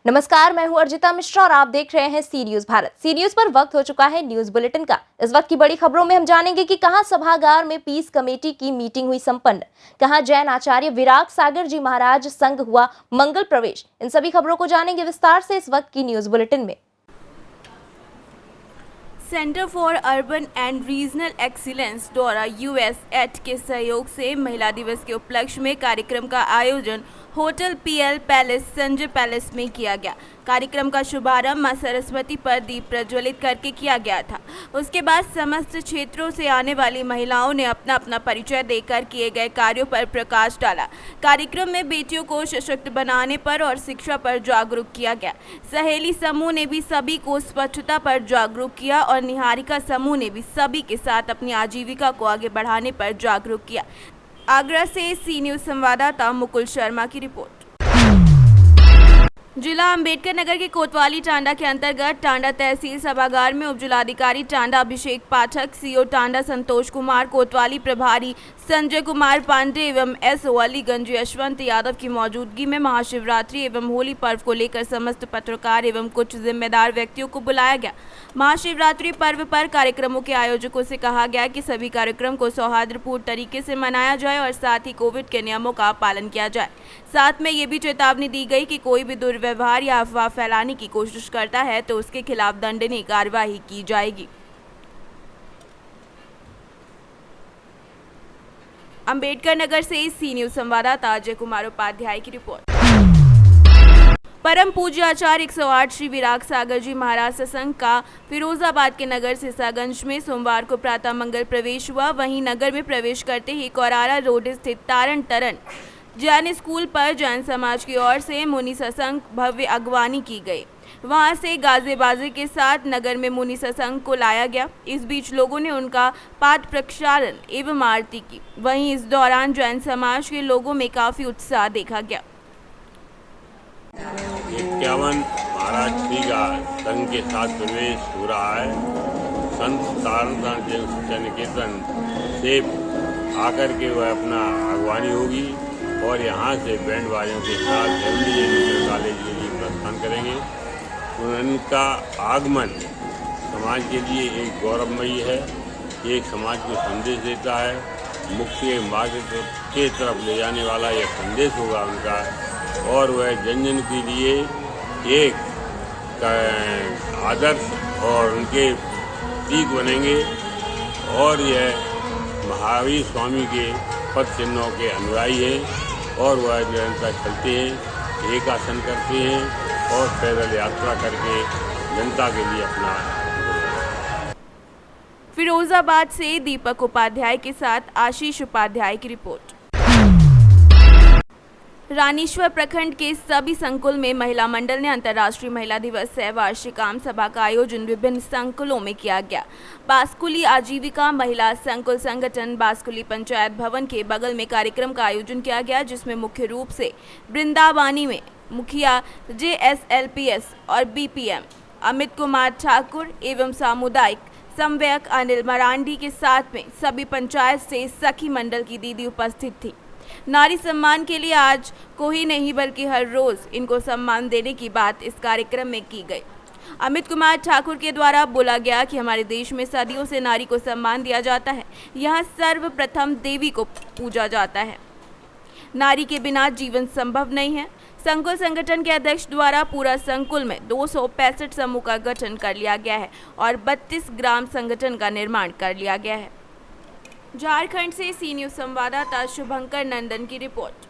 नमस्कार, मैं हूं अर्जिता मिश्रा और आप देख रहे हैं सी न्यूज भारत। सी न्यूज पर वक्त हो चुका है न्यूज बुलेटिन का। इस वक्त की बड़ी खबरों में हम जानेंगे कि कहां सभागार में पीस कमेटी की मीटिंग हुई संपन्न, कहां जैन आचार्य विराग सागर जी महाराज संघ हुआ मंगल प्रवेश। इन सभी खबरों को जानेंगे विस्तार से इस वक्त की न्यूज बुलेटिन में। Centre for urban and regional excellence द्वारा यूएसएड के सहयोग से महिला दिवस के उपलक्ष्य में कार्यक्रम का आयोजन hotel PL palace Sanjay palace में किया गया। कार्यक्रम का शुभारंभ मां सरस्वती पर दीप प्रज्वलित करके किया गया था। उसके बाद समस्त क्षेत्रों से आने वाली महिलाओं ने अपना अपना परिचय देकर किए गए कार्यों पर प्रकाश डाला। कार्यक्रम में बेटियों को सशक्त बनाने पर और शिक्षा पर जागरूक किया गया। सहेली समूह ने भी सभी को स्वच्छता पर जागरूक किया और निहारिका समूह ने भी सभी के साथ अपनी आजीविका को आगे बढ़ाने पर जागरूक किया। आगरा से सी न्यूज संवाददाता मुकुल शर्मा की रिपोर्ट। जिला अंबेडकर नगर के कोतवाली टांडा के अंतर्गत टांडा तहसील सभागार में उपजिलाधिकारी टांडा अभिषेक पाठक, सीओ टांडा संतोष कुमार, कोतवाली प्रभारी संजय कुमार पांडे एवं एसओ अलीगंज यशवंत यादव की मौजूदगी में महाशिवरात्रि एवं होली पर्व को लेकर समस्त पत्रकार एवं कुछ जिम्मेदार व्यक्तियों को बुलाया गया। महाशिवरात्रि पर्व पर कार्यक्रमों के आयोजकों से कहा गया कि सभी कार्यक्रम को सौहार्दपूर्ण तरीके से मनाया जाए और साथ ही कोविड के नियमों का पालन किया जाए। साथ में ये भी चेतावनी दी गई कि कोई भी दुर्व्यवहार या अफवाह फैलाने की कोशिश करता है तो उसके खिलाफ दंडनीय कार्यवाही की जाएगी। अंबेडकर नगर से सी न्यूज संवाददाता अजय कुमार उपाध्याय की रिपोर्ट। परम पूज्य आचार्य 108 श्री विराग सागर जी महाराज सत्संग का फिरोजाबाद के नगर सिरसागंज में सोमवार को प्रातः मंगल प्रवेश हुआ। वहीं नगर में प्रवेश करते ही कोरारा रोड स्थित तारण तरन जैन स्कूल पर जैन समाज की ओर से मुनि सत्संग भव्य अगवानी की गई। वहां से गाजे बाजे के साथ नगर में मुनि सत्संग को लाया गया। इस बीच लोगों ने उनका पाद प्रक्षालन एवं आरती की। वहीं इस दौरान जैन समाज के लोगों में काफी उत्साह देखा गया। 51 महाराज श्री का संघ के साथ प्रवेश हो रहा है। संत तारण जैन निकेतन से आकर के वह अपना अगवानी होगी और यहाँ से बैंड बाजों के साथ एमडी कॉलेज के लिए प्रस्थान करेंगे। उनका आगमन समाज के लिए एक गौरवमयी है, एक समाज को संदेश देता है, मुक्ति के मार्ग के तरफ ले जाने वाला यह संदेश होगा उनका, और वह जन जन के लिए एक आदर्श और उनके प्रतीक बनेंगे। और यह महावीर स्वामी के पद चिन्हों के अनुयायी हैं और वह निरंतर चलते हैं, एक आसन करते हैं और पैदल यात्रा करके जनता के लिए अपना। फिरोजाबाद से दीपक उपाध्याय के साथ आशीष उपाध्याय की रिपोर्ट। रानीश्वर प्रखंड के सभी संकुल में महिला मंडल ने अंतर्राष्ट्रीय महिला दिवस सह वार्षिक आम सभा का आयोजन विभिन्न संकुलों में किया गया। बास्कुली आजीविका महिला संकुल संगठन बास्कुली पंचायत भवन के बगल में कार्यक्रम का आयोजन किया गया, जिसमें मुख्य रूप से वृंदावानी में मुखिया JSLPS और BPM अमित कुमार ठाकुर एवं सामुदायिक समन्वयक अनिल मरांडी के साथ में सभी पंचायत से सखी मंडल की दीदी उपस्थित थी। नारी सम्मान के लिए आज को ही नहीं बल्कि हर रोज इनको सम्मान देने की बात इस कार्यक्रम में की गई। अमित कुमार ठाकुर के द्वारा बोला गया कि हमारे देश में सदियों से नारी को सम्मान दिया जाता है। यहाँ सर्वप्रथम देवी को पूजा जाता है। नारी के बिना जीवन संभव नहीं है। संकुल संगठन के अध्यक्ष द्वारा पूरा संकुल में 265 समूह का गठन कर लिया गया है और 32 ग्राम संगठन का निर्माण कर लिया गया है। झारखंड से सी न्यूज संवाददाता शुभंकर नंदन की रिपोर्ट।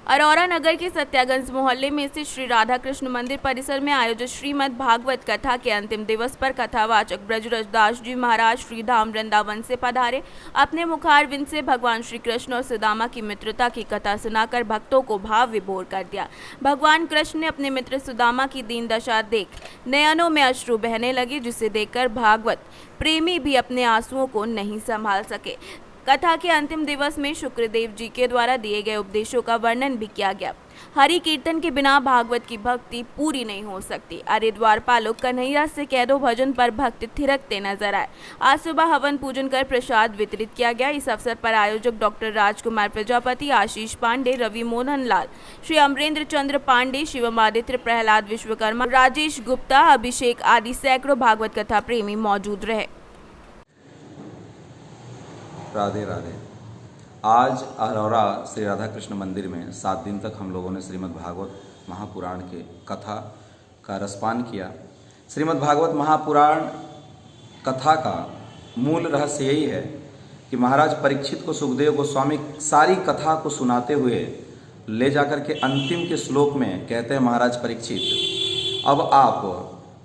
अरोरा नगर के सत्यागंज मोहल्ले में स्थित श्री राधा कृष्ण मंदिर परिसर में आयोजित श्रीमद् भागवत कथा के अंतिम दिवस पर कथावाचक ब्रजरज दास जी महाराज श्री धाम वृंदावन से पधारे। अपने मुखारविंद से भगवान श्री कृष्ण और सुदामा की मित्रता की कथा सुनाकर भक्तों को भाव विभोर कर दिया। भगवान कृष्ण ने अपने मित्र सुदामा की दीन दशा देख नयनों में अश्रु बहने लगे, जिसे देखकर भागवत प्रेमी भी अपने आंसुओं को नहीं संभाल सके। कथा के अंतिम दिवस में शुक्रदेव जी के द्वारा दिए गए उपदेशों का वर्णन भी किया गया। हरि कीर्तन के बिना भागवत की भक्ति पूरी नहीं हो सकती। अरे द्वारपालो कन्हैया से कह दो भजन पर भक्त थिरकते नजर आए। आज सुबह हवन पूजन कर प्रसाद वितरित किया गया। इस अवसर पर आयोजक डॉक्टर राजकुमार प्रजापति, आशीष पांडे, रवि मोहन लाल, श्री अमरेंद्र चंद्र पांडे, शिवम आदित्य, प्रहलाद विश्वकर्मा, राजेश गुप्ता, अभिषेक आदि सैकड़ों भागवत कथा प्रेमी मौजूद रहे। राधे राधे। आज अरोरा श्री राधा कृष्ण मंदिर में 7 दिन तक हम लोगों ने श्रीमद् भागवत महापुराण के कथा का रसपान किया। श्रीमद् भागवत महापुराण कथा का मूल रहस्य यही है कि महाराज परीक्षित को सुखदेव गोस्वामी सारी कथा को सुनाते हुए ले जाकर के अंतिम के श्लोक में कहते हैं, महाराज परीक्षित, अब आप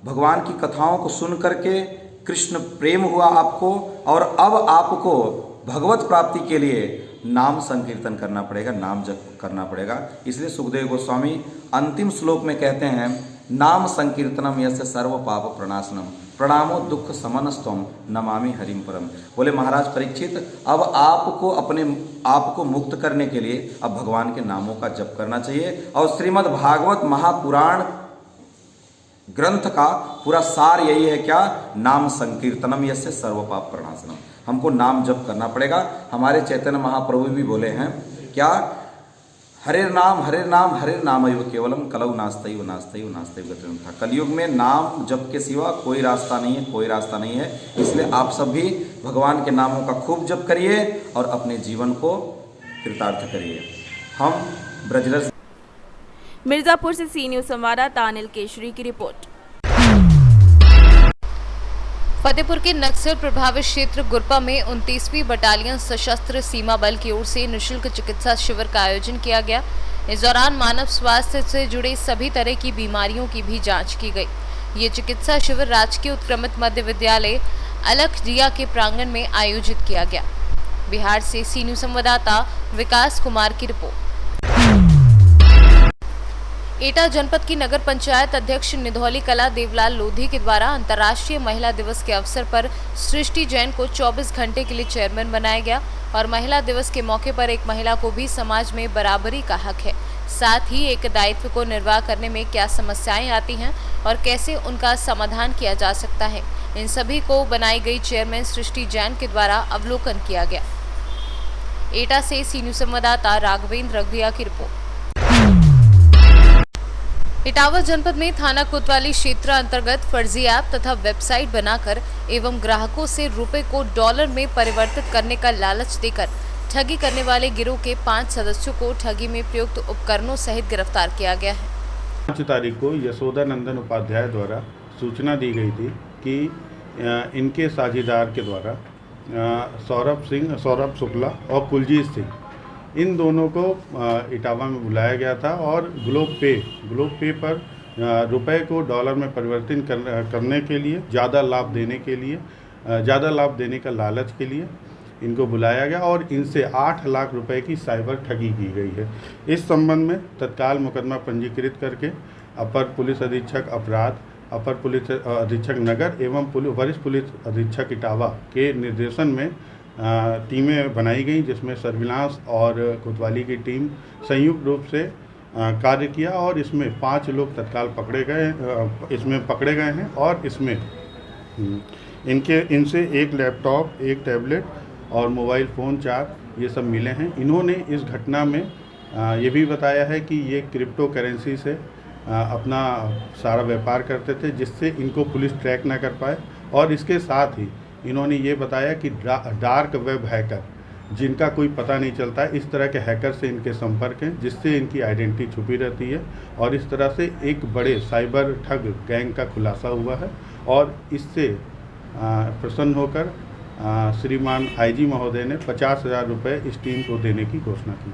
भगवान की कथाओं को सुन करके कृष्ण प्रेम हुआ आपको, और अब आपको भगवत प्राप्ति के लिए नाम संकीर्तन करना पड़ेगा, नाम जप करना पड़ेगा। इसलिए सुखदेव गोस्वामी अंतिम श्लोक में कहते हैं, नाम संकीर्तनम यस्य सर्व पाप प्रणाशनम प्रणामो दुख समनस्तम नमामि हरिम परम। बोले महाराज परीक्षित, अब आपको अपने आप को मुक्त करने के लिए अब भगवान के नामों का जप करना चाहिए। और श्रीमद् भागवत महापुराण ग्रंथ का पूरा सार यही है, क्या? नाम संकीर्तनम यस्य सर्व पाप प्रणाशनम। हमको नाम जप करना पड़ेगा। हमारे चैतन्य महाप्रभु भी बोले हैं, क्या? हरे नाम हरे नाम एव केवलम कलौ नास्तैव नास्तैव नास्तैव गतिम था। कलयुग में नाम जप के सिवा कोई रास्ता नहीं है, कोई रास्ता नहीं है। इसलिए आप सब भी भगवान के नामों का खूब जप करिए और अपने जीवन को कृतार्थ करिए। हम ब्रजरस मिर्जापुर से सी न्यूज संवाददाता अनिल केशरी की रिपोर्ट। फतेहपुर के नक्सल प्रभावित क्षेत्र गुरपा में 29वीं बटालियन सशस्त्र सीमा बल की ओर से निःशुल्क चिकित्सा शिविर का आयोजन किया गया। इस दौरान मानव स्वास्थ्य से जुड़े सभी तरह की बीमारियों की भी जांच की गई। ये चिकित्सा शिविर राजकीय उत्क्रमित मध्य विद्यालय अलखजिया के प्रांगण में आयोजित किया गया। बिहार से सी न्यूज संवाददाता विकास कुमार की रिपोर्ट। एटा जनपद की नगर पंचायत अध्यक्ष निधौली कला देवलाल लोधी के द्वारा अंतर्राष्ट्रीय महिला दिवस के अवसर पर सृष्टि जैन को 24 घंटे के लिए चेयरमैन बनाया गया और महिला दिवस के मौके पर एक महिला को भी समाज में बराबरी का हक है, साथ ही एक दायित्व को निर्वाह करने में क्या समस्याएं आती हैं और कैसे उनका समाधान किया जा सकता है, इन सभी को बनाई गई चेयरमैन सृष्टि जैन के द्वारा अवलोकन किया गया। एटा से सी न्यूज संवाददाता राघवेंद्र रघुरिया की रिपोर्ट। इटावा जनपद में थाना कोतवाली क्षेत्र अंतर्गत फर्जी ऐप तथा वेबसाइट बनाकर एवं ग्राहकों से रुपए को डॉलर में परिवर्तित करने का लालच देकर ठगी करने वाले गिरोह के 5 सदस्यों को ठगी में प्रयुक्त उपकरणों सहित गिरफ्तार किया गया है। 5 तारीख को यशोदा नंदन उपाध्याय द्वारा सूचना दी गई थी कि इनके साझेदार के द्वारा सौरभ शुक्ला और कुलजीत सिंह, इन दोनों को इटावा में बुलाया गया था और ग्लोब पे पर रुपए को डॉलर में परिवर्तित करने के लिए, ज़्यादा लाभ देने का लालच के लिए इनको बुलाया गया और इनसे 8 लाख रुपए की साइबर ठगी की गई है। इस संबंध में तत्काल मुकदमा पंजीकृत करके अपर पुलिस अधीक्षक अपराध, अपर पुलिस अधीक्षक नगर एवं वरिष्ठ पुलिस अधीक्षक इटावा के निर्देशन में टीमें बनाई गई, जिसमें सर्विलांस और कोतवाली की टीम संयुक्त रूप से कार्य किया और इसमें 5 लोग तत्काल पकड़े गए हैं और इसमें इनसे 1 लैपटॉप, 1 टैबलेट और मोबाइल फ़ोन 4 ये सब मिले हैं। इन्होंने इस घटना में ये भी बताया है कि ये क्रिप्टो करेंसी से अपना सारा व्यापार करते थे, जिससे इनको पुलिस ट्रैक ना कर पाए। और इसके साथ ही इन्होंने ये बताया कि डार्क वेब हैकर, जिनका कोई पता नहीं चलता है, इस तरह के हैकर से इनके संपर्क हैं, जिससे इनकी आइडेंटिटी छुपी रहती है और इस तरह से एक बड़े साइबर ठग गैंग का खुलासा हुआ है। और इससे प्रसन्न होकर श्रीमान आईजी महोदय ने 50,000 रुपये इस टीम को देने की घोषणा की।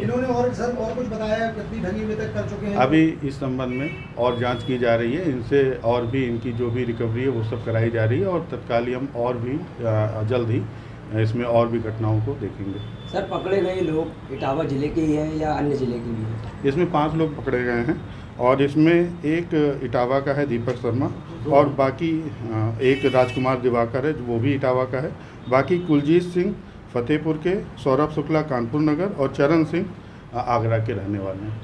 इन्होंने और कुछ बताया, कितनी ठगी अभी तक कर चुके हैं? अभी इस संबंध में और जांच की जा रही है, इनसे और भी इनकी जो भी रिकवरी है वो सब कराई जा रही है और तत्काल हम और भी जल्द ही इसमें और भी घटनाओं को देखेंगे। सर, पकड़े गए लोग इटावा जिले के ही हैं या अन्य जिले के भी हैं? इसमें 5 लोग पकड़े गए हैं और इसमें एक इटावा का है दीपक शर्मा और बाकी एक राजकुमार दिवाकर है, वो भी इटावा का है। बाकी कुलजीत सिंह, फतेहपुर के, सौरभ शुक्ला कानपुर नगर और चरण सिंह आगरा के रहने वाले हैं।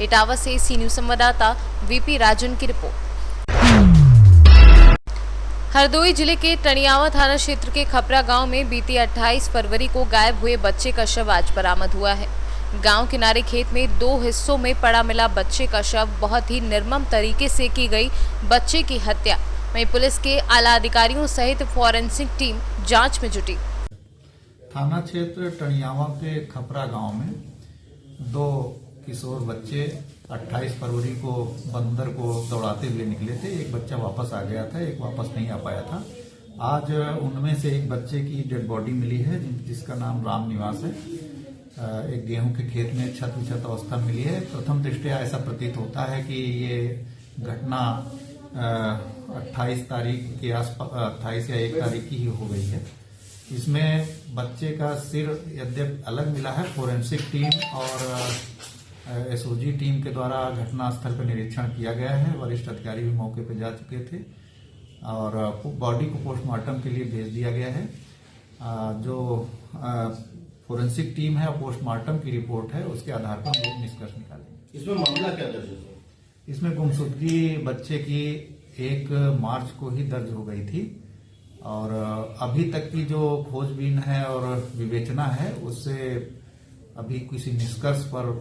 इटावा से सी न्यूज संवाददाता वीपी राजन की रिपोर्ट। हरदोई जिले के टनियावा थाना क्षेत्र के खपरा गांव में बीती 28 फरवरी को गायब हुए बच्चे का शव आज बरामद हुआ है। गांव किनारे खेत में 2 हिस्सों में पड़ा मिला बच्चे का शव। बहुत ही निर्मम तरीके से की गई बच्चे की हत्या। वहीं पुलिस के आला अधिकारियों सहित फॉरेंसिक टीम जांच में जुटी। थाना क्षेत्र टनियावा के खपरा गांव में 2 किशोर बच्चे 28 फरवरी को बंदर को दौड़ाते हुए निकले थे। एक बच्चा वापस आ गया था, एक वापस नहीं आ पाया था। आज उनमें से एक बच्चे की डेड बॉडी मिली है जिसका नाम राम निवास है। एक गेहूं के खेत में छत विछत अवस्था मिली है। प्रथम दृष्टया ऐसा प्रतीत होता है कि ये घटना 28 तारीख के आसपास 28 या 1 तारीख की ही हो गई है। इसमें बच्चे का सिर यद्यप अलग मिला है। फोरेंसिक टीम और एसओजी टीम के द्वारा घटनास्थल पर निरीक्षण किया गया है। वरिष्ठ अधिकारी भी मौके पर जा चुके थे और बॉडी को पोस्टमार्टम के लिए भेज दिया गया है। जो फोरेंसिक टीम है और पोस्टमार्टम की रिपोर्ट है उसके आधार पर हम लोग निष्कर्ष निकालेंगे। इसमें मामला क्या दर्ज है? इसमें गुमशुदगी बच्चे की 1 मार्च को ही दर्ज हो गई थी और अभी तक की जो खोजबीन है और विवेचना है उससे अभी किसी निष्कर्ष पर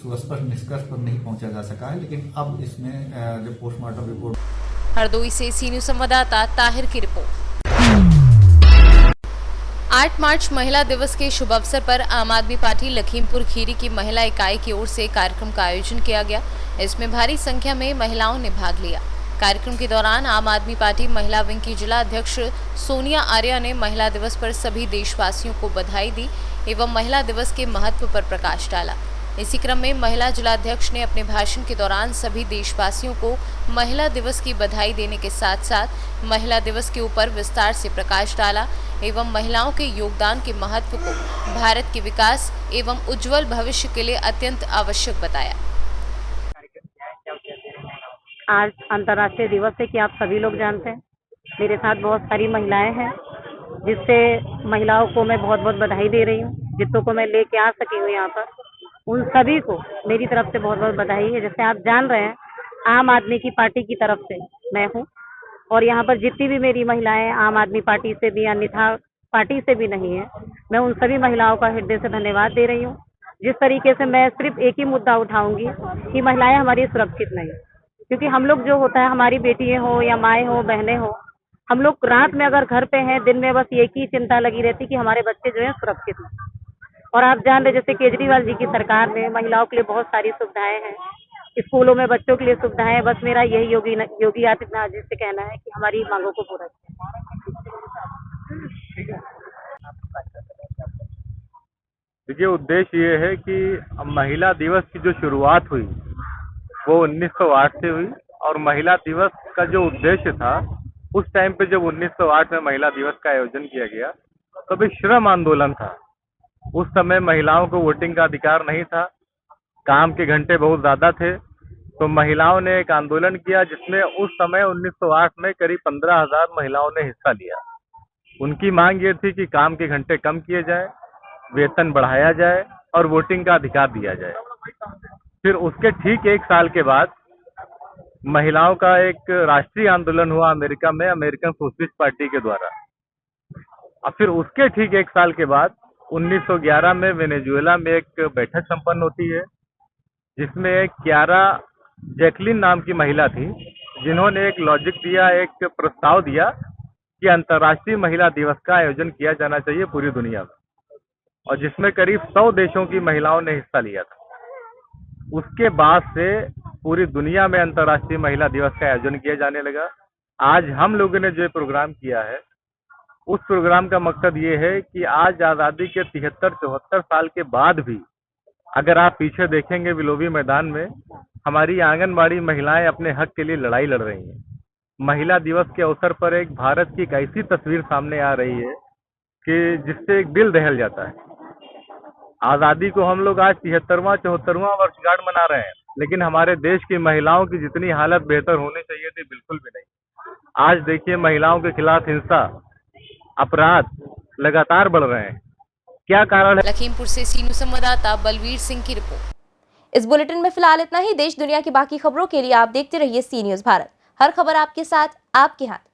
सुस्पष्ट निष्कर्ष पर नहीं पहुंचा जा सका है। लेकिन अब इसमें जो पोस्टमार्टम रिपोर्ट। हरदोई से सी न्यूज संवाददाता ताहिर की रिपोर्ट। 8 मार्च महिला दिवस के शुभ अवसर पर आम आदमी पार्टी लखीमपुर खीरी की महिला इकाई की ओर से कार्यक्रम का आयोजन किया गया। इसमें भारी संख्या में महिलाओं ने भाग लिया। कार्यक्रम के दौरान आम आदमी पार्टी महिला विंग की जिला अध्यक्ष सोनिया आर्या ने महिला दिवस पर सभी देशवासियों को बधाई दी एवं महिला दिवस के महत्व पर प्रकाश डाला। इसी क्रम में महिला जिलाध्यक्ष ने अपने भाषण के दौरान सभी देशवासियों को महिला दिवस की बधाई देने के साथ साथ महिला दिवस के ऊपर विस्तार से प्रकाश डाला एवं महिलाओं के योगदान के महत्व को भारत के विकास एवं उज्जवल भविष्य के लिए अत्यंत आवश्यक बताया। आज अंतर्राष्ट्रीय दिवस है कि आप सभी लोग जानते हैं। मेरे साथ बहुत सारी महिलाएं हैं जिससे महिलाओं को मैं बहुत बहुत बधाई दे रही हूँ। जितनों को मैं लेके आ सकी हूँ यहाँ पर उन सभी को मेरी तरफ से बहुत बहुत बधाई है। जैसे आप जान रहे हैं आम आदमी की पार्टी की तरफ से मैं हूँ और यहाँ पर जितनी भी मेरी महिलाएं आम आदमी पार्टी से भी अन्यथा पार्टी से भी नहीं है, मैं उन सभी महिलाओं का हृदय से धन्यवाद दे रही हूँ। जिस तरीके से मैं सिर्फ एक ही मुद्दा उठाऊंगी कि महिलाएं हमारी सुरक्षित नहीं, क्योंकि हम लोग जो होता है हमारी बेटियां हो या माएँ हो बहनें हो, हम लोग रात में अगर घर पे हैं दिन में बस एक ही चिंता लगी रहती कि हमारे बच्चे जो है सुरक्षित हैं। और आप जान रहे जैसे केजरीवाल जी की सरकार में महिलाओं के लिए बहुत सारी सुविधाएं हैं, स्कूलों में बच्चों के लिए सुविधाएं हैं। बस मेरा यही योगी आदित्यनाथ जी से कहना है कि हमारी मांगों को पूरा करें। देखिए उद्देश्य ये है कि महिला दिवस की जो शुरुआत हुई वो 1908 से हुई और महिला दिवस का जो उद्देश्य था उस टाइम पे जब 1908 में महिला दिवस का आयोजन किया गया तब एक श्रम आंदोलन था। उस समय महिलाओं को वोटिंग का अधिकार नहीं था, काम के घंटे बहुत ज्यादा थे, तो महिलाओं ने एक आंदोलन किया जिसमें उस समय 1908 में करीब 15,000 महिलाओं ने हिस्सा लिया। उनकी मांग ये थी कि काम के घंटे कम किए जाए, वेतन बढ़ाया जाए और वोटिंग का अधिकार दिया जाए। फिर उसके ठीक 1 साल के बाद महिलाओं का एक राष्ट्रीय आंदोलन हुआ अमेरिका में, अमेरिकन सोशलिस्ट पार्टी के द्वारा। और फिर उसके ठीक 1 साल के बाद 1911 में वेनेजुएला में एक बैठक संपन्न होती है जिसमें एक क्यारा जैकलिन नाम की महिला थी जिन्होंने एक लॉजिक दिया, एक प्रस्ताव दिया कि अंतर्राष्ट्रीय महिला दिवस का आयोजन किया जाना चाहिए पूरी दुनिया में, और जिसमें करीब 100 देशों की महिलाओं ने हिस्सा लिया था। उसके बाद से पूरी दुनिया में अंतर्राष्ट्रीय महिला दिवस का आयोजन किया जाने लगा। आज हम लोगों ने जो प्रोग्राम किया है उस प्रोग्राम का मकसद ये है कि आज आज़ादी के 73-74 साल के बाद भी अगर आप पीछे देखेंगे विलोबी मैदान में हमारी आंगनबाड़ी महिलाएं अपने हक के लिए लड़ाई लड़ रही हैं। महिला दिवस के अवसर पर एक भारत की एक ऐसी तस्वीर सामने आ रही है कि जिससे एक दिल दहल जाता है। आज़ादी को हम लोग आज 73वां वर्षगांठ मना रहे हैं, लेकिन हमारे देश की महिलाओं की जितनी हालत बेहतर होनी चाहिए थी बिल्कुल भी नहीं। आज देखिए महिलाओं के खिलाफ हिंसा, अपराध, लगातार बढ़ रहे हैं। क्या कारण है? लखीमपुर से सीनू संवाददाता बलवीर सिंह की रिपोर्ट। इस बुलेटिन में फिलहाल इतना ही। देश दुनिया की बाकी खबरों के लिए आप देखते रहिए सी न्यूज़ भारत। हर खबर आपके साथ, आपके हाथ।